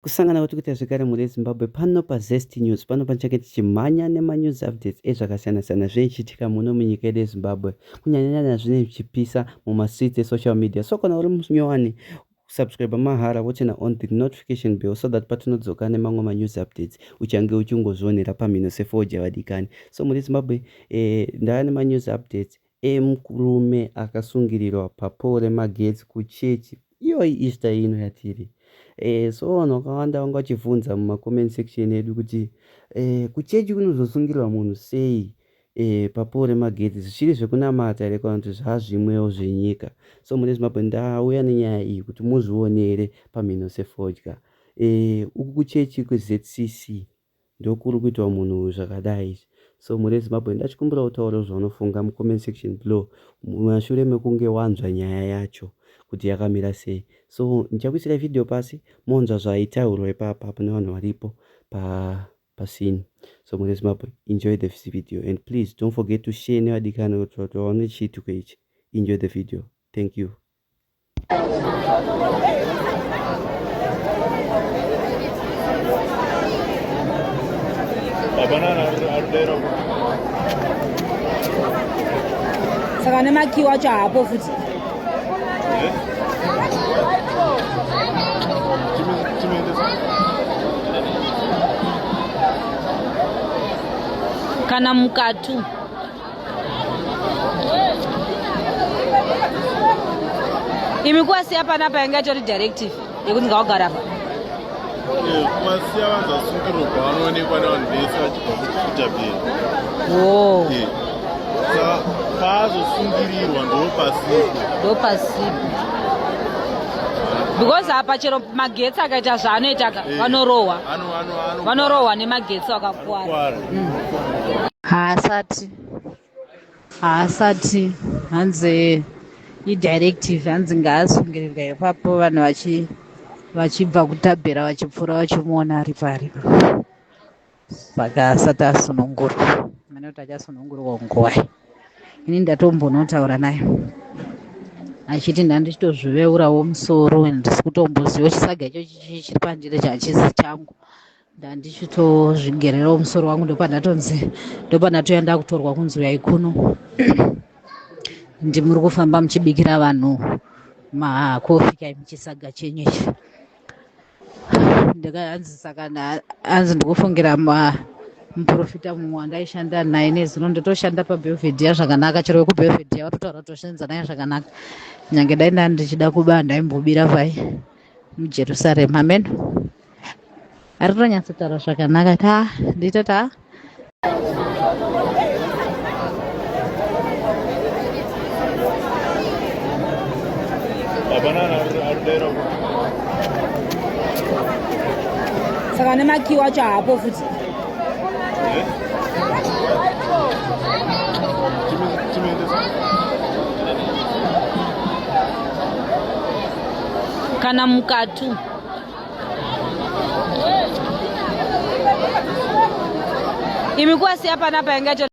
Kusangana kuti kuti zvigare muri Zimbabwe pano paZest News pano panchake tichimhanya news updates ezvakasiyana-siyana zvichiitika muno munyika yedu yeZimbabwe kunyanya zvinenge zvichipisa mumastreets esocial media. So kana uri munyowani subscribe mahara wochena on the notification bell so that patinodzoka nemamwe news updates uchange uchingozvionera pamhino sefoja vadikani. So muri Zimbabwe ndava news updates emurume akasungirirwa paPaul Magetsi kuchechi iyoyi Easter ino yatiri. So vanhu vakawanda vanga vachibvunza mumacomment section edu kuti kuchechi kunozosungirirwa munhu sei paPaul Magetsi zvichiri zvekunamata here kana kuti zvazvimwewo zvenyika. So muri Zimbabwe ndauya nenyaya iyi kuti muzvionere pamhino sefodya. Uku kuchechi kweZCC ndokuri kuitwa munhu zvakadai. So muri Zimbabwe ndachikumbira kutaura zvaunofunga mucomment section below mushure mekunge wanzwa nyaya yacho kuti yakamira sei. So ndichakuisira video pasi monzwa zvaitaurwa ipapo nevanhu varipo pasini. So muri Zimbabwe enjoy the video and please don't forget to share nevadikani kuti vaone chiituko ichi. Enjoy the video. Thank you. Saka nemakiwa chapo futhi. Kana mukatu. Imikuwa hapa na paenga directive yekuti ngawagara hapa. Kwasiya vanza sungiro kwanoonekwa nevanhu vese vachibva kuchipita Oh. Saka paazosungirirwa ndopasipo. Because hapa chero Magetsi akaita zvaanoita vanorohwa nemagetsi akakuwara. Haasati hanzi idirective hanzi ngaasungirirwa ipapo vanhu vachibva kutabhera vachipfuura vachimuona ari paripo. Saka asati asunungurwa. Mene kuti achasunungurwa nguva. Ini ndatombonotaura naye achiti ndandichitozviveurawo musoro ndisi kutomboziva chisaga icho chiri panjira chachisi changu. Ndandichitozvigererawo musoro wangu ndopandatoenda kutorwa kunzi uyai kuno. Ndimuri kufamba muchibikira vanhu makofi kai muchisaga chenyu ichi. Hanzi ndikufungira muprofita mumwe wandaishanda naye nezino ndotoshanda paBelvedere zvakanaka. Chero wekubelvedere watotaura toshandisa naye zvakanaka. Nyange dai ndichida kuba ndaimbobira pai muJerusarema. Amen. Aritonyatsotaura zvakanaka nditota Saka nemakiwa chapo futhi. Kana mukatu. Imikuwa hapa na paenga